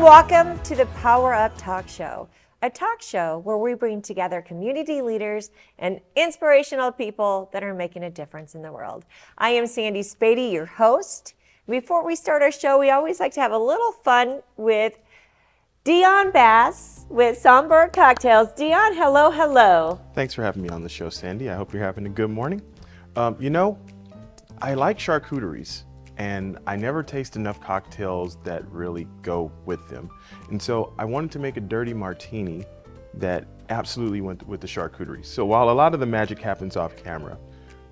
welcome to the Power Up Talk Show, a talk show where we bring together community leaders and inspirational people that are making a difference in the world. I am Sandy Spady, your host. Before we start our show, we always like to have a little fun with Dion Bass with Somber Cocktails. Dion, hello, hello. Thanks for having me on the show, Sandy. I hope you're having a good morning. I like charcuteries, and I never taste enough cocktails that really go with them. And so I wanted to make a dirty martini that absolutely went with the charcuterie. So while a lot of the magic happens off camera,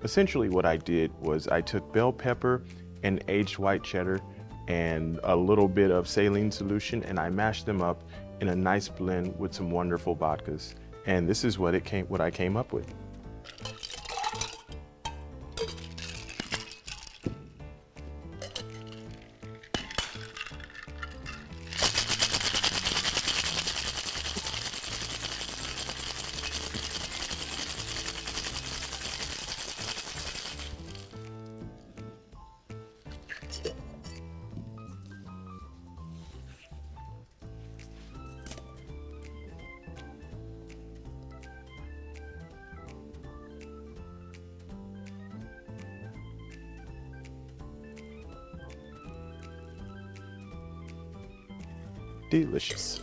essentially what I did was I took bell pepper and aged white cheddar and a little bit of saline solution, and I mashed them up in a nice blend with some wonderful vodkas. And this is what I came up with. Delicious.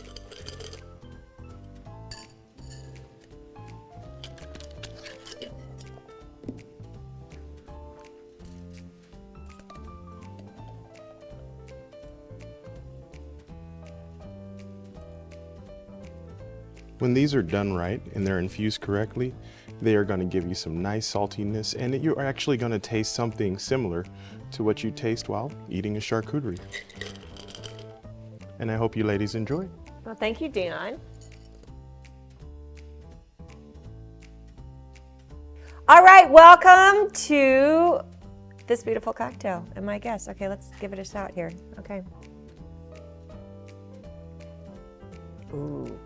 When these are done right and they're infused correctly, they are going to give you some nice saltiness, and you're actually going to taste something similar to what you taste while eating a charcuterie. And I hope you ladies enjoy. Well, thank you, Dion. All right, welcome to this beautiful cocktail and my guest. Okay, let's give it a shot here. Okay. Ooh,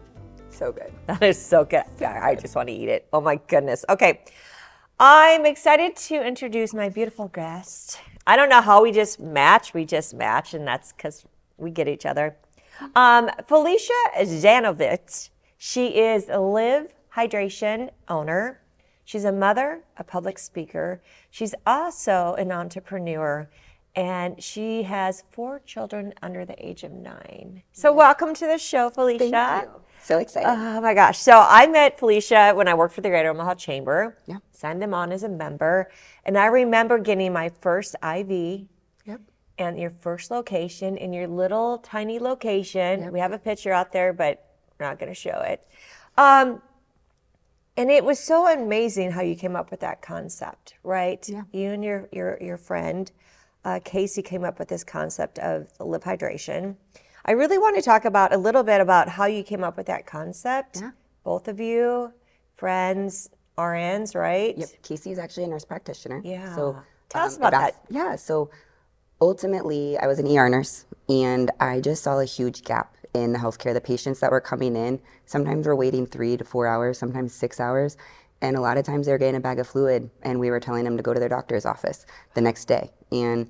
so good. That is so good. I just want to eat it. Oh my goodness. Okay, I'm excited to introduce my beautiful guest. I don't know how we just match, and that's because we get each other. Felicia Janovich. She is a Live Hydration owner. She's a mother, a public speaker. She's also an entrepreneur, and she has 4 children under the age of 9. So welcome to the show, Felicia. Thank you. So excited. Oh my gosh. So I met Felicia when I worked for the Greater Omaha Chamber. Yeah. Signed them on as a member. And I remember getting my first IV. Yep. And your first location in your little tiny location. Yep. We have a picture out there, but we're not going to show it. And it was so amazing how you came up with that concept, right? Yeah. You and your friend, Casey, came up with this concept of Live Hydration. I really want to talk about a little bit about how you came up with that concept. Yeah. Both of you, friends, RNs, right? Yep. Casey is actually a nurse practitioner. Yeah. So tell us about that. Yeah. So ultimately, I was an ER nurse, and I just saw a huge gap in the healthcare. The patients that were coming in, sometimes were waiting 3 to 4 hours, sometimes 6 hours. And a lot of times they were getting a bag of fluid, and we were telling them to go to their doctor's office the next day. And,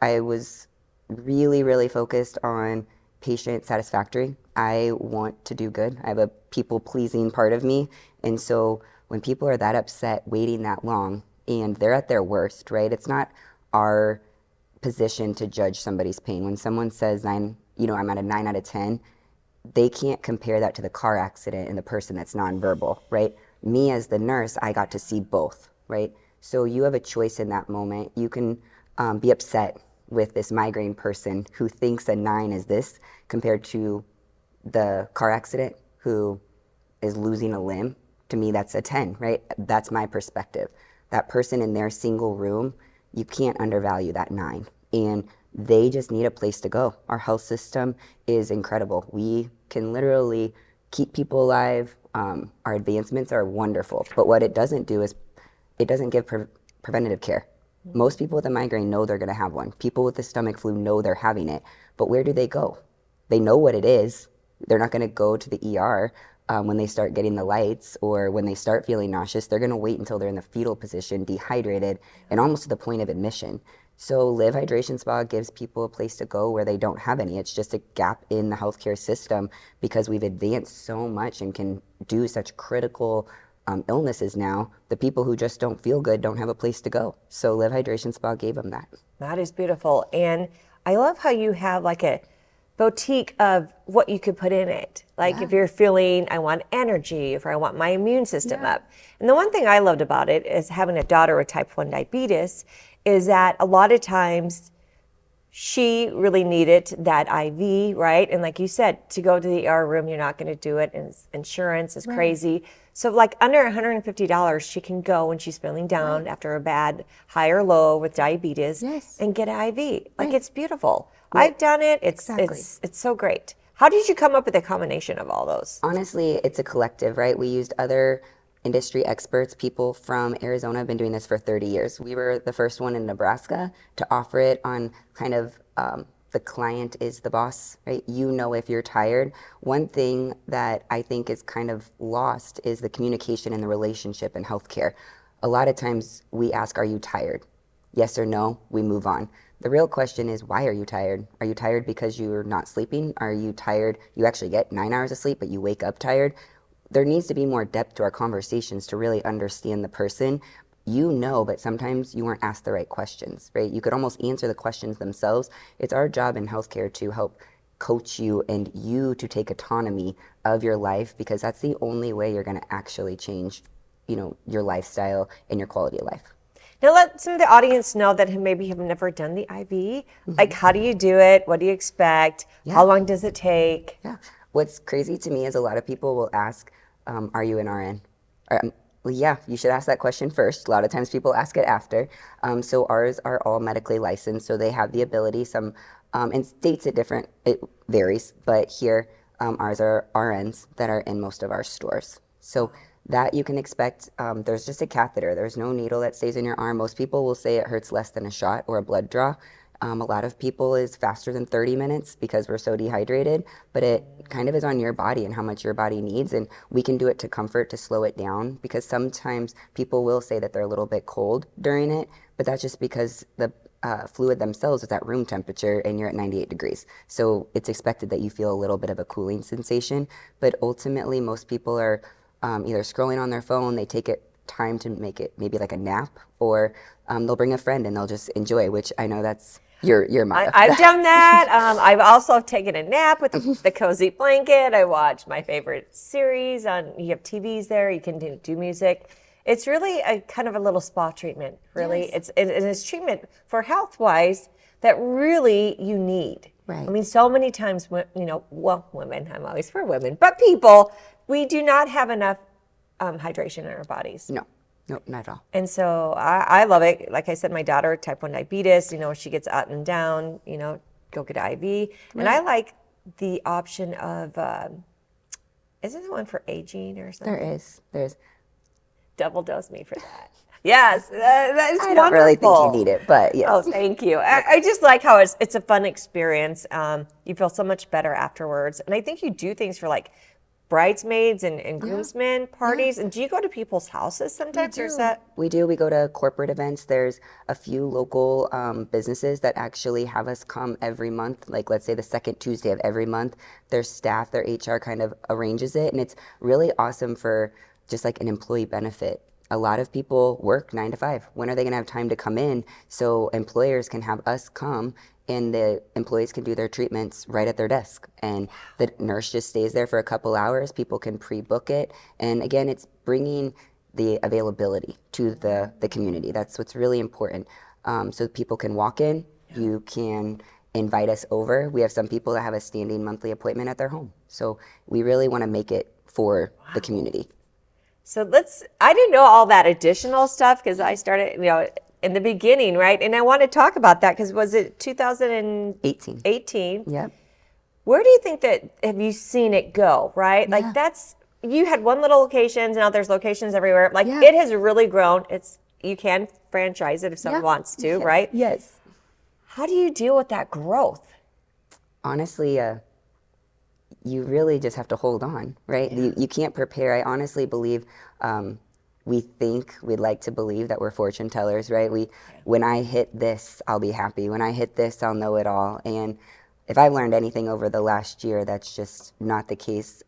I was really, really focused on patient satisfactory. I want to do good. I have a people-pleasing part of me. And so when people are that upset waiting that long, and they're at their worst, right? It's not our position to judge somebody's pain. When someone says I'm at a 9 out of 10, they can't compare that to the car accident and the person that's nonverbal, right? Me as the nurse, I got to see both, right? So you have a choice in that moment. You can be upset with this migraine person who thinks a 9 is this compared to the car accident who is losing a limb. To me, that's a 10, right? That's my perspective. That person in their single room, you can't undervalue that 9. And they just need a place to go. Our health system is incredible. We can literally keep people alive. Our advancements are wonderful. But what it doesn't do is it doesn't give preventative care. Most people with a migraine know they're going to have one. People with the stomach flu know they're having it. But where do they go? They know what it is. They're not going to go to the ER when they start getting the lights or when they start feeling nauseous. They're going to wait until they're in the fetal position, dehydrated, and almost to the point of admission. So Live Hydration Spa gives people a place to go where they don't have any. It's just a gap in the healthcare system because we've advanced so much and can do such critical illnesses now. The people who just don't feel good don't have a place to go. So Live Hydration Spa gave them that. That is beautiful. And I love how you have like a boutique of what you could put in it. Like if you're feeling, I want energy, if I want my immune system up. And the one thing I loved about it is having a daughter with type 1 diabetes is that a lot of times she really needed that IV, right? And like you said, to go to the ER room, you're not going to do it. And insurance is crazy. So like under $150, she can go when she's feeling down after a bad high or low with diabetes and get an IV. Like it's beautiful. I've done it. It's so great. How did you come up with a combination of all those? Honestly, it's a collective, right? We used other industry experts, people from Arizona have been doing this for 30 years. We were the first one in Nebraska to offer it on kind of the client is the boss, right? You know if you're tired. One thing that I think is kind of lost is the communication and the relationship in healthcare. A lot of times we ask, are you tired? Yes or no, we move on. The real question is, why are you tired? Are you tired because you're not sleeping? Are you tired? You actually get 9 hours of sleep, but you wake up tired? There needs to be more depth to our conversations to really understand the person. You know, but sometimes you weren't asked the right questions, right? You could almost answer the questions themselves. It's our job in healthcare to help coach you and you to take autonomy of your life, because that's the only way you're going to actually change, you know, your lifestyle and your quality of life. Now let some of the audience know that maybe have never done the IV. Like, how do you do it? What do you expect? How long does it take? Yeah. What's crazy to me is a lot of people will ask, are you an RN? Well, yeah, you should ask that question first. A lot of times people ask it after. So ours are all medically licensed, so they have the ability. Some in states it varies, but here ours are RNs that are in most of our stores. So that you can expect. There's just a catheter. There's no needle that stays in your arm. Most people will say it hurts less than a shot or a blood draw. A lot of people is faster than 30 minutes because we're so dehydrated, but it kind of is on your body and how much your body needs. And we can do it to comfort, to slow it down, because sometimes people will say that they're a little bit cold during it, but that's just because the fluid themselves is at room temperature and you're at 98 degrees. So it's expected that you feel a little bit of a cooling sensation, but ultimately most people are either scrolling on their phone, they take it time to make it maybe like a nap, or they'll bring a friend and they'll just enjoy, which I know that's your motto. I've done that. I've also taken a nap with the cozy blanket. I watch my favorite series on. You have TVs there. You can do music. It's really a kind of a little spa treatment. Really, it's treatment for health wise that really you need. Right. I mean, so many times, women. I'm always for women, but people, we do not have enough hydration in our bodies. No, not at all. And so I love it. Like I said, my daughter, type 1 diabetes, she gets up and down, go get an IV. Right. And I like the option of, isn't there one for aging or something? There's. Double dose me for that. Yes, that is wonderful. I don't really think you need it, but yes. Oh, thank you. I just like how it's a fun experience. You feel so much better afterwards. And I think you do things for like bridesmaids and groomsmen parties. And do you go to people's houses sometimes? Or is that? We do. We go to corporate events. There's a few local businesses that actually have us come every month. Like, let's say the second Tuesday of every month, their staff, their HR kind of arranges it. And it's really awesome for just like an employee benefit. A lot of people work 9 to 5. When are they going to have time to come in? So employers can have us come and the employees can do their treatments right at their desk. And the nurse just stays there for a couple hours. People can pre-book it. And again, it's bringing the availability to the community. That's what's really important. So people can walk in, you can invite us over. We have some people that have a standing monthly appointment at their home. So we really want to make it for the community. So I didn't know all that additional stuff because I started, in the beginning, right? And I want to talk about that because was it 2018? 18. Yep. Where do you think have you seen it go, right? Like you had one little location, and now there's locations everywhere. Like it has really grown. You can franchise it if someone wants to, right? Yes. How do you deal with that growth? Honestly, you really just have to hold on, right? You can't prepare. I honestly believe we think, we'd like to believe that we're fortune tellers, right? When I hit this, I'll be happy. When I hit this, I'll know it all. And if I've learned anything over the last year, that's just not the case.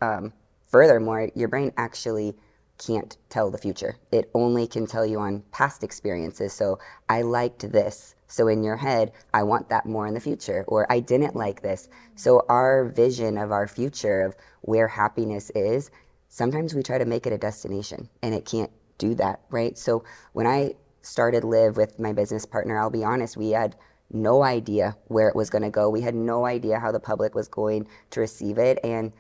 Furthermore, your brain actually can't tell the future. It only can tell you on past experiences. So I liked this. So in your head, I want that more in the future, or I didn't like this. So our vision of our future, of where happiness is, sometimes we try to make it a destination, and it can't do that, right? So when I started Live with my business partner, I'll be honest, we had no idea where it was going to go. We had no idea how the public was going to receive it. And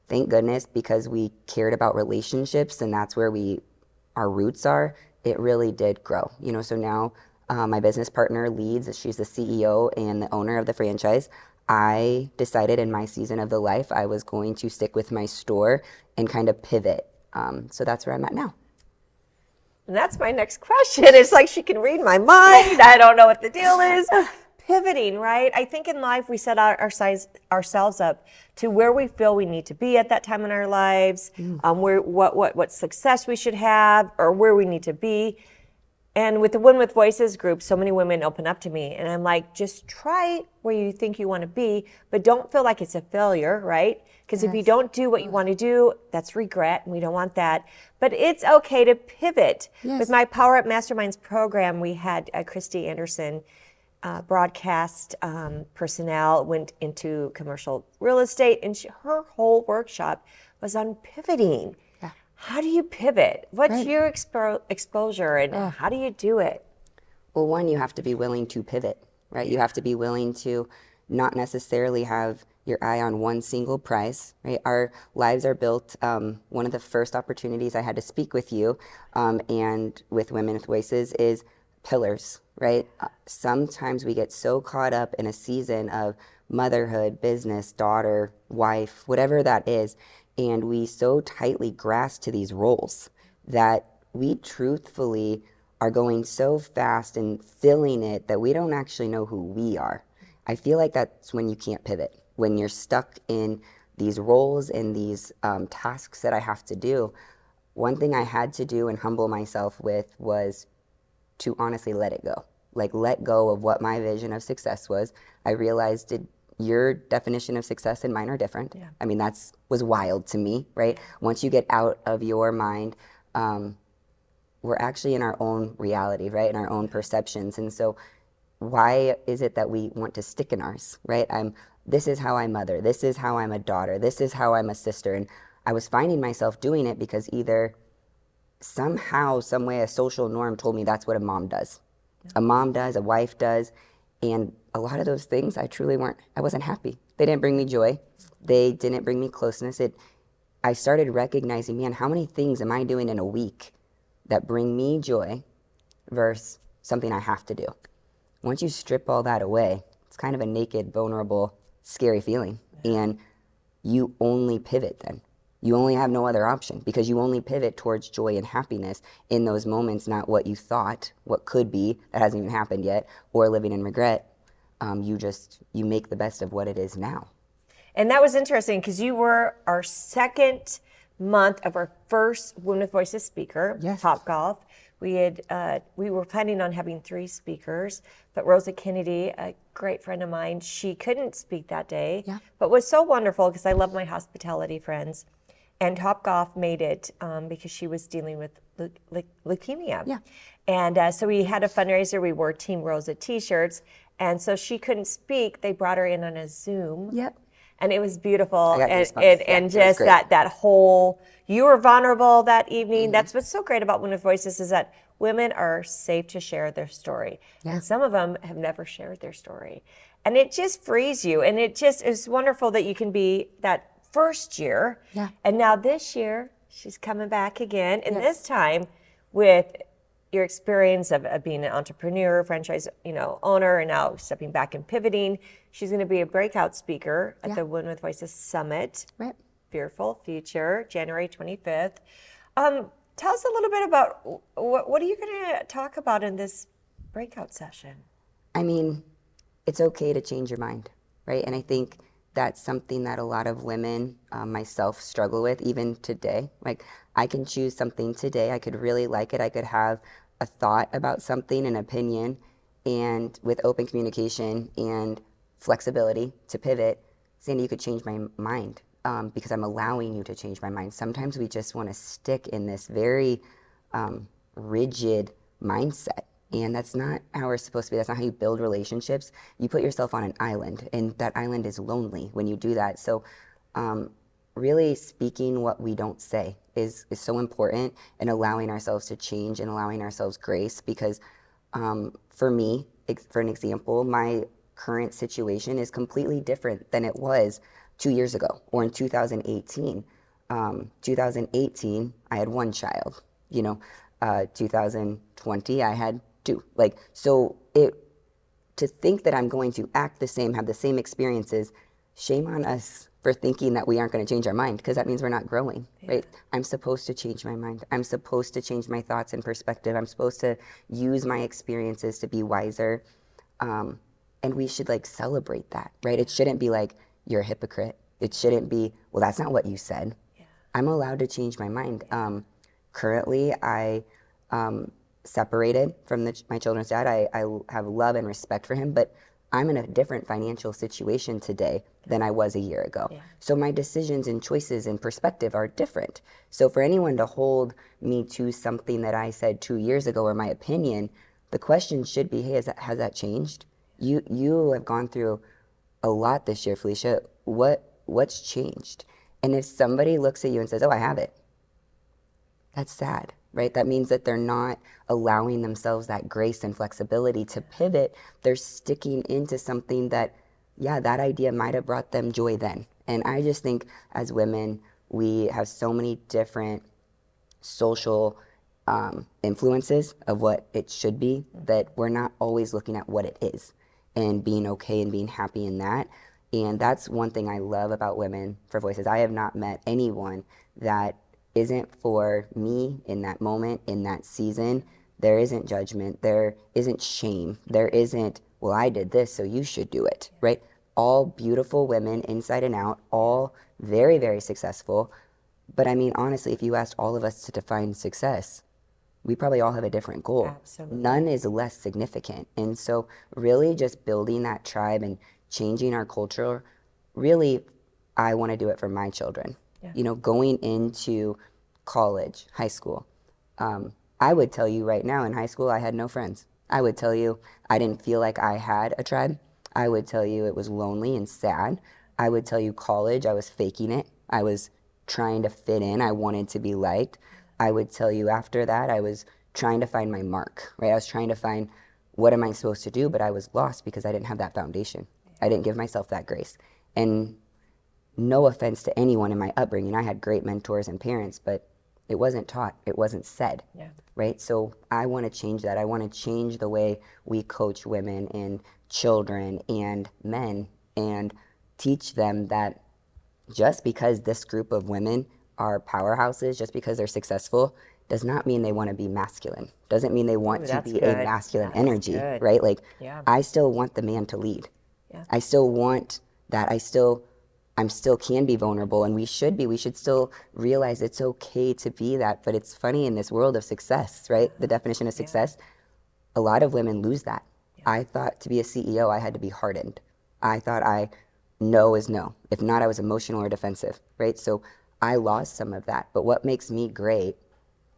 thank goodness, because we cared about relationships, and that's where our roots are, it really did grow. So now my business partner leads, she's the CEO and the owner of the franchise. I decided in my season of the life I was going to stick with my store and kind of pivot. So that's where I'm at now. And that's my next question. It's like she can read my mind. I don't know what the deal is. Pivoting, right? I think in life we set ourselves up to where we feel we need to be at that time in our lives, what success we should have, or where we need to be. And with the Women with Voices group, so many women open up to me, and I'm like, just try where you think you want to be, but don't feel like it's a failure, right? Because if you don't do what you want to do, that's regret, and we don't want that. But it's okay to pivot. Yes. With my Power Up Masterminds program, we had Christy Anderson, broadcast personnel, went into commercial real estate, and her whole workshop was on pivoting. Yeah. How do you pivot? What's your exposure, and how do you do it? Well, one, you have to be willing to pivot, right? You have to be willing to not necessarily have your eye on one single prize, right? Our lives are built. One of the first opportunities I had to speak with you and with Women with Voices is pillars, right? Sometimes we get so caught up in a season of motherhood, business, daughter, wife, whatever that is, and we so tightly grasp to these roles that we truthfully are going so fast and filling it that we don't actually know who we are. I feel like that's when you can't pivot, when you're stuck in these roles and these tasks that I have to do. One thing I had to do and humble myself with was to honestly let it go. Like, let go of what my vision of success was. I realized your definition of success and mine are different. Yeah. I mean, was wild to me, right? Once you get out of your mind, we're actually in our own reality, right? In our own perceptions. And so why is it that we want to stick in ours, right? This is how I mother. This is how I'm a daughter. This is how I'm a sister. And I was finding myself doing it because either somehow, some way, a social norm told me that's what a mom does. Yeah. A mom does, a wife does. And a lot of those things, I wasn't happy. They didn't bring me joy. They didn't bring me closeness. I started recognizing, man, how many things am I doing in a week that bring me joy versus something I have to do? Once you strip all that away, it's kind of a naked, vulnerable, scary feeling. Yeah. And you only pivot then. You only have no other option because you only pivot towards joy and happiness in those moments, not what you thought, what could be, that hasn't even happened yet, or living in regret. You make the best of what it is now. And that was interesting because you were our second month of our first Women with Voices speaker, yes. Topgolf. We were planning on having 3 speakers, but Rosa Kennedy, a great friend of mine, she couldn't speak that day, yeah. But was so wonderful because I love my hospitality friends. And Topgolf made it because she was dealing with leukemia. Yeah. And so we had a fundraiser. We wore Team Rosa t-shirts. And so she couldn't speak. They brought her in on a Zoom. Yep. And it was beautiful. And just that whole, you were vulnerable that evening. Mm-hmm. That's what's so great about Women with Voices is that women are safe to share their story. Yeah. And some of them have never shared their story. And it just frees you. And it just is wonderful that you can be that first year. Yeah. And now this year, she's coming back again. And this time with your experience of being an entrepreneur, franchise, owner, and now stepping back and pivoting. She's going to be a breakout speaker at the Women with Voices Summit. Right. Fearful Future, January 25th. Tell us a little bit about what are you going to talk about in this breakout session? I mean, it's okay to change your mind, right? And I think that's something that a lot of women, myself, struggle with even today. Like, I can choose something today. I could really like it. I could have a thought about something, an opinion, and with open communication and flexibility to pivot, Sandy, you could change my mind, because I'm allowing you to change my mind. Sometimes we just want to stick in this very rigid mindset. And that's not how we're supposed to be. That's not how you build relationships. You put yourself on an island, and that island is lonely when you do that. So really speaking what we don't say is so important, and allowing ourselves to change and allowing ourselves grace. Because for me, for an example, my current situation is completely different than it was 2 years ago or in 2018. 2018, I had one child. 2020, I had two. Like, so to think that I'm going to act the same, have the same experiences, shame on us for thinking that we aren't going to change our mind, because that means we're not growing, right? I'm supposed to change my mind. I'm supposed to change my thoughts and perspective. I'm supposed to use my experiences to be wiser. And we should celebrate that, right? It shouldn't be like, you're a hypocrite. It shouldn't be, well, that's not what you said. I'm allowed to change my mind. Currently, I separated from my children's dad. I have love and respect for him, but I'm in a different financial situation today than I was a year ago. So my decisions and choices and perspective are different. So for anyone to hold me to something that I said 2 years ago, or my opinion, the question should be, hey, has that changed? You have gone through a lot this year, Felicia. What's changed? And if somebody looks at you and says, oh, I have it, that's sad, right? That means that they're not allowing themselves that grace and flexibility to pivot. They're sticking into something that, that idea might have brought them joy then. And I just think as women, we have so many different social influences of what it should be, that we're not always looking at what it is and being okay and being happy in that. And that's one thing I love about Women for Voices. I have not met anyone that isn't for me in that moment, in that season. There isn't judgment. There isn't shame. There isn't, well, I did this, so you should do it, right? All beautiful women inside and out, all very, very successful. But I mean, honestly, if you asked all of us to define success, we probably all have a different goal. Absolutely. None is less significant. And so really just building that tribe and changing our culture, really, I want to do it for my children. Going into college, high school. I would tell you right now, in high school, I had no friends. I would tell you I didn't feel like I had a tribe. I would tell you it was lonely and sad. I would tell you college, I was faking it. I was trying to fit in. I wanted to be liked. I would tell you after that, I was trying to find my mark, right? I was trying to find, what am I supposed to do? But I was lost because I didn't have that foundation. I didn't give myself that grace. And no offense to anyone in my upbringing, I had great mentors and parents, but it wasn't taught, it wasn't said, right? So I want to change that. I want to change the way we coach women and children and men, and teach them that just because this group of women are powerhouses, just because they're successful, does not mean they want to be masculine. Doesn't mean they want to be a masculine energy, right? Like, I still want the man to lead. I still want that. I'm still can be vulnerable, and we should still realize it's okay to be that. But it's funny, in this world of success, right? The definition of success, a lot of women lose that. I thought to be a CEO, I had to be hardened. I thought no is no. If not, I was emotional or defensive, right? So I lost some of that. But what makes me great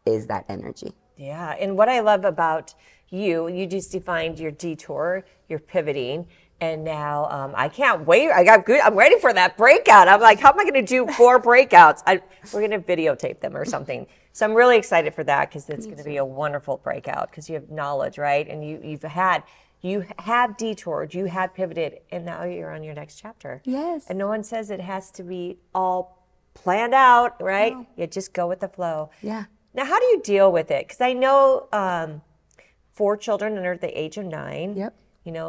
is that energy. Yeah, and what I love about you just defined your detour, your pivoting, and now I can't wait. I'm ready for that breakout. I'm like, how am I going to do 4 breakouts? We're going to videotape them or something. So I'm really excited for that, because it's going to be a wonderful breakout, because you have knowledge, right? And you have detoured, you have pivoted, and now you're on your next chapter. Yes. And no one says it has to be all planned out, right? No. You just go with the flow. Yeah. Now, how do you deal with it? Because I know 4 children under the age of 9. Yep.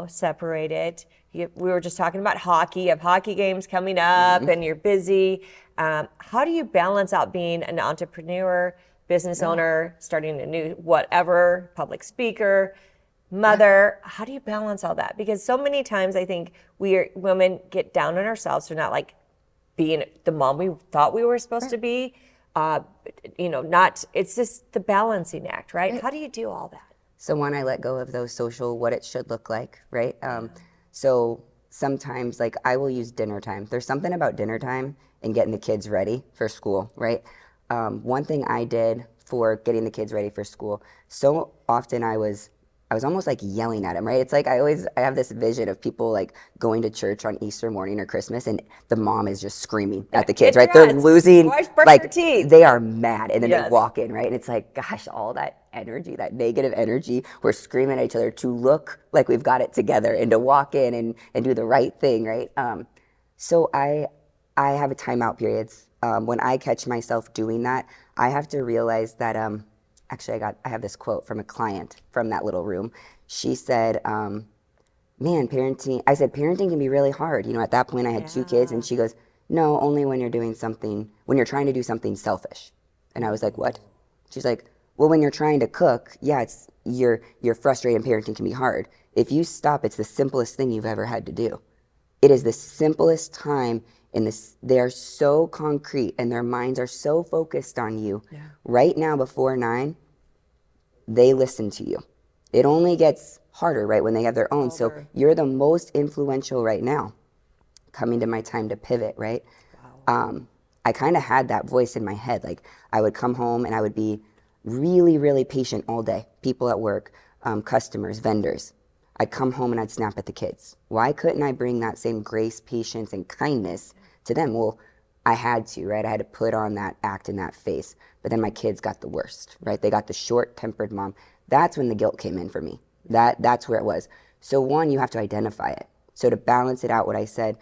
Separated. We were just talking about hockey. You have hockey games coming up, and you're busy. How do you balance out being an entrepreneur, business owner, starting a new whatever, public speaker, mother. How do you balance all that? Because so many times I think women get down on ourselves for not like being the mom we thought we were supposed to be. It's just the balancing act, right? How do you do all that? So one, I let go of those social, what it should look like, right? So sometimes, like, I will use dinner time. There's something about dinner time and getting the kids ready for school, right? One thing I did for getting the kids ready for school, so often I was almost like yelling at them, right? It's like I have this vision of people like going to church on Easter morning or Christmas, and the mom is just screaming at the kids, right? They're losing, like, they are mad, and then they walk in, right? And it's like, gosh, all that energy, that negative energy, we're screaming at each other to look like we've got it together and to walk in and do the right thing, right? So I have a timeout periods. When I catch myself doing that, I have to realize that, actually, I have this quote from a client from that little room. She said, man, parenting, I said, parenting can be really hard. At that point I had 2 kids, and she goes, no, only when when you're trying to do something selfish. And I was like, what? She's like, well, when you're trying to cook, yeah, you're frustrated, and parenting can be hard. If you stop, it's the simplest thing you've ever had to do. It is the simplest time, and they are so concrete, and their minds are so focused on you. Right now, before 9, they listen to you. It only gets harder, right, when they have their own. So you're the most influential right now. Coming to my time to pivot, right? I kind of had that voice in my head. Like, I would come home and I would be really, really patient all day. People at work, customers, vendors. I'd come home and I'd snap at the kids. Why couldn't I bring that same grace, patience, and kindness to them? Well, I had to, right? I had to put on that act and that face. But then my kids got the worst, right? They got the short-tempered mom. That's when the guilt came in for me. That's where it was. So one, you have to identify it. So to balance it out, what I said,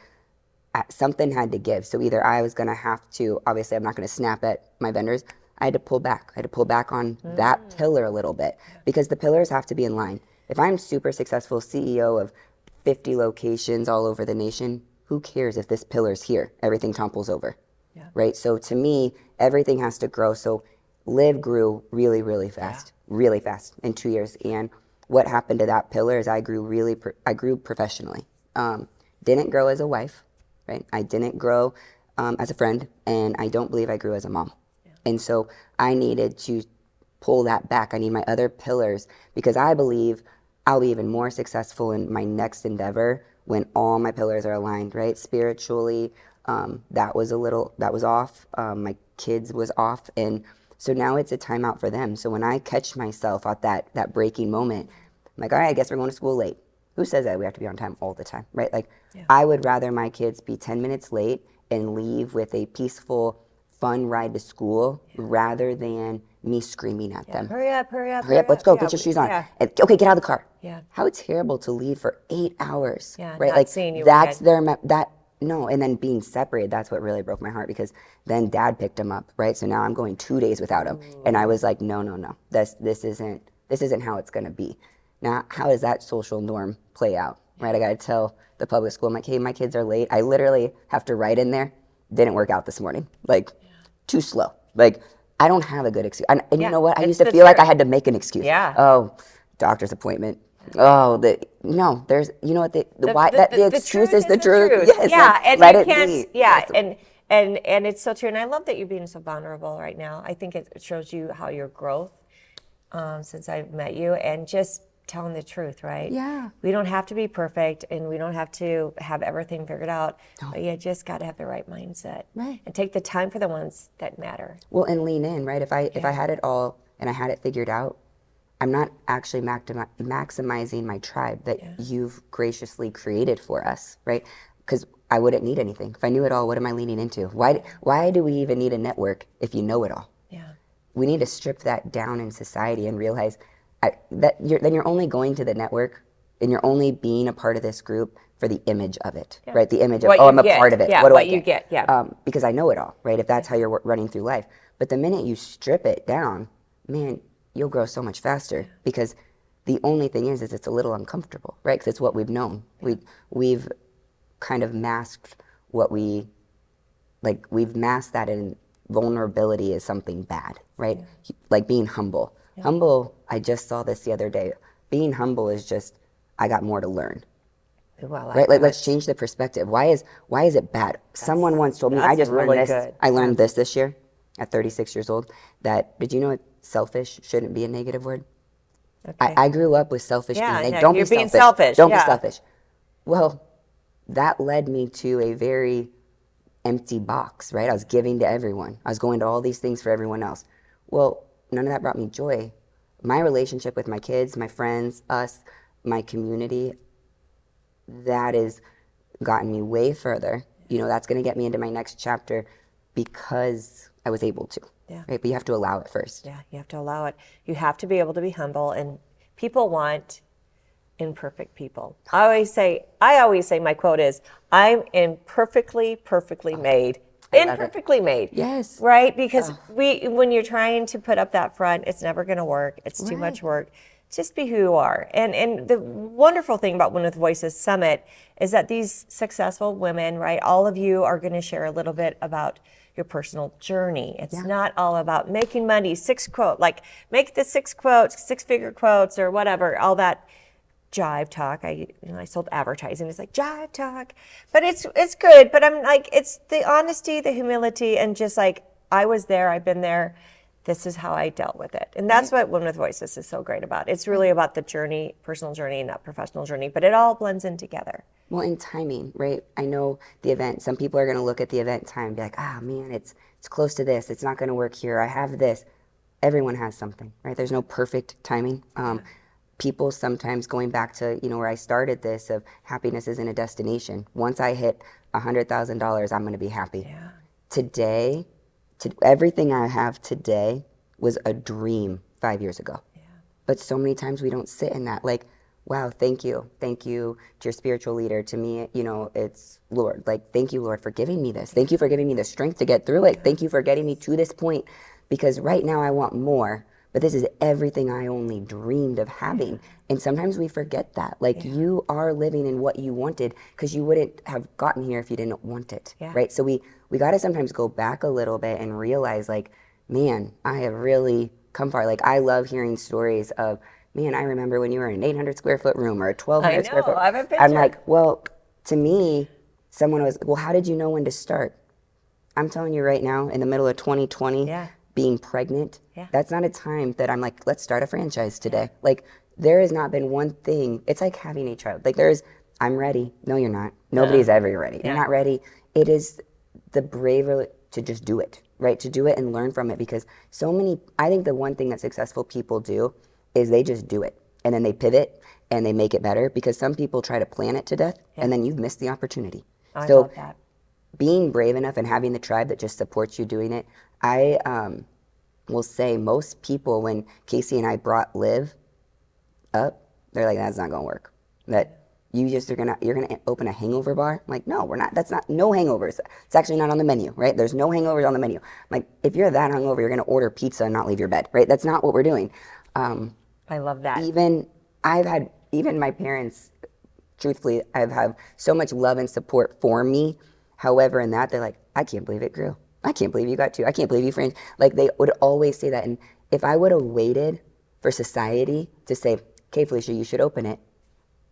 something had to give. So either I was going to have to, obviously I'm not going to snap at my vendors. I had to pull back. I had to pull back on that pillar a little bit, because the pillars have to be in line. If I'm super successful CEO of 50 locations all over the nation, who cares if this pillar's here? Everything topples over, right? So to me, everything has to grow. So Live grew really, really fast, really fast in 2 years. And what happened to that pillar is I grew professionally. Didn't grow as a wife, right? I didn't grow as a friend, and I don't believe I grew as a mom. And so I needed to pull that back. I need my other pillars, because I believe I'll be even more successful in my next endeavor when all my pillars are aligned, right? Spiritually, that was off. My kids was off. And so now it's a timeout for them. So when I catch myself at that breaking moment, I'm like, all right, I guess we're going to school late. Who says that we have to be on time all the time, right? Like, I would rather my kids be 10 minutes late and leave with a peaceful, fun ride to school rather than me screaming at them. Hurry up, hurry up, hurry up, let's go, get your shoes on. And, okay, get out of the car. How terrible to leave for 8 hours, right? Not like, seeing you that's again. no, and then being separated, that's what really broke my heart, because then dad picked him up, right? So now I'm going 2 days without him. And I was like, no, this isn't how it's gonna be. Now, how does that social norm play out, right? I gotta tell the public school, I'm like, hey, my kids are late. I literally have to write in there, didn't work out this morning. Like, too slow. Like, I don't have a good excuse. And you know what? I used to feel like I had to make an excuse. Oh, doctor's appointment. Oh, there's, you know what, the excuse is the truth. Yes, and let you it can't, be. and it's so true. And I love that you're being so vulnerable right now. I think it shows you how your growth since I've met you, and just telling the truth, right? We don't have to be perfect, and we don't have to have everything figured out, but you just got to have the right mindset, and take the time for the ones that matter. Well, and lean in, right? If I had it all and I had it figured out, I'm not actually maximizing my tribe that you've graciously created for us, right? Because I wouldn't need anything. If I knew it all, what am I leaning into? Why do we even need a network if you know it all? We need to strip that down in society and realize then you're only going to the network, and you're only being a part of this group for the image of it, right? The image of, I'm a part of it. What do I get? Because I know it all, right? If that's how you're running through life. But the minute you strip it down, man, you'll grow so much faster, because the only thing is it's a little uncomfortable, right? Because it's what we've known. We've kind of masked we've masked that in vulnerability is something bad, right? Like being humble. Humble, I just saw this the other day. being humble is just, I got more to learn. Well, Right? Like, let's change the perspective. Why is it bad? Someone once told me, I that's just really learned this. good. I learned this year at 36 years old, that, did you know selfish shouldn't be a negative word? Okay. I grew up with selfish Yeah, being, yeah, don't you're be being selfish. selfish, Don't be yeah. selfish. Well, that led me to a very empty box, right? I was giving to everyone. I was going to all these things for everyone else. Well, none of that brought me joy. My relationship with my kids, my friends, us, my community, that has gotten me way further. You know, that's going to get me into my next chapter because I was able to. Yeah. Right? But you have to allow it first. Yeah, you have to allow it. You have to be able to be humble, and people want imperfect people. I always say my quote is, I'm perfectly made. I love it. Imperfectly made. Yes. Right? Because when you're trying to put up that front, it's never going to work. It's too much Right. work. Just be who you are. And the wonderful thing about Women with Voices Summit is that these successful women, right, all of you are going to share a little bit about your personal journey. It's not all about making money, make the 6 quotes, 6-figure quotes or whatever, all that jive talk. I sold advertising. It's like jive talk, but it's good. But I'm like, it's the honesty, the humility, and just like, I was there, I've been there. This is how I dealt with it. And that's what Women with Voices is so great about. It's really about the journey, personal journey, not professional journey, but it all blends in together. Well, in timing, right? I know the event, some people are going to look at the event time and be like, man, it's close to this. It's not going to work here. I have this. Everyone has something, right? There's no perfect timing. People sometimes, going back to, where I started this, of happiness isn't a destination. Once I hit $100,000, I'm going to be happy. Yeah. Today, everything I have today was a dream 5 years ago. Yeah. But so many times we don't sit in that, like, wow, thank you to your spiritual leader. To me, it's Lord. Like, thank you, Lord, for giving me this. Thank you for giving me the strength to get through it. Thank you for getting me to this point, because right now I want more, but this is everything I only dreamed of having. And sometimes we forget that. Like, you are living in what you wanted, because you wouldn't have gotten here if you didn't want it, right? So we got to sometimes go back a little bit and realize, like, man, I have really come far. Like, I love hearing stories of, man, I remember when you were in an 800 square foot room or a 1,200 square foot. I have a picture. I'm like, well, to me, someone was, well, how did you know when to start? I'm telling you right now, in the middle of 2020, being pregnant, that's not a time that I'm like, let's start a franchise today. Like, there has not been one thing. It's like having a child. Like, I'm ready. No, you're not. Nobody's ever ready. You're not ready. It is the bravery to just do it, right? To do it and learn from it, because I think the one thing that successful people do is they just do it, and then they pivot and they make it better, because some people try to plan it to death and then you've missed the opportunity. I So love that. being brave enough and having the tribe that just supports you doing it, I will say most people, when Casey and I brought Liv up, they're like, that's not gonna work. That you're gonna open a hangover bar? I'm like, no, we're not. That's not, no hangovers. It's actually not on the menu, right? There's no hangovers on the menu. I'm like, if you're that hungover, you're gonna order pizza and not leave your bed, right? That's not what we're doing. I love that. Even my parents, truthfully, I've had so much love and support for me. However, in that, they're like, I can't believe it grew. I can't believe you got 2. I can't believe you friends. Like, they would always say that. And if I would have waited for society to say, okay, Felicia, you should open it,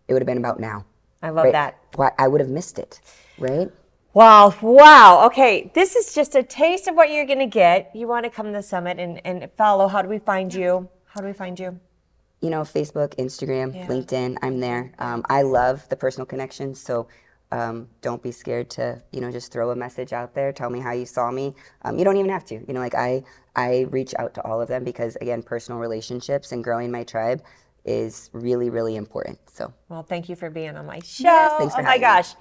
it would have been about now. I love that. Why, I would have missed it, right? Wow. Okay, this is just a taste of what you're going to get. You want to come to the summit and follow. How do we find you? Facebook, Instagram, LinkedIn, I'm there. I love the personal connections, so don't be scared to, just throw a message out there. Tell me how you saw me. You don't even have to. I reach out to all of them, because, again, personal relationships and growing my tribe is really, really important. So, well, thank you for being on my show. Yes, thanks for having me. Oh my gosh.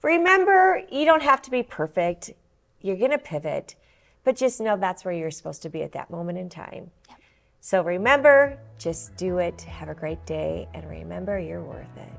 Remember, you don't have to be perfect. You're going to pivot, but just know that's where you're supposed to be at that moment in time. So remember, just do it. Have a great day, and remember, you're worth it.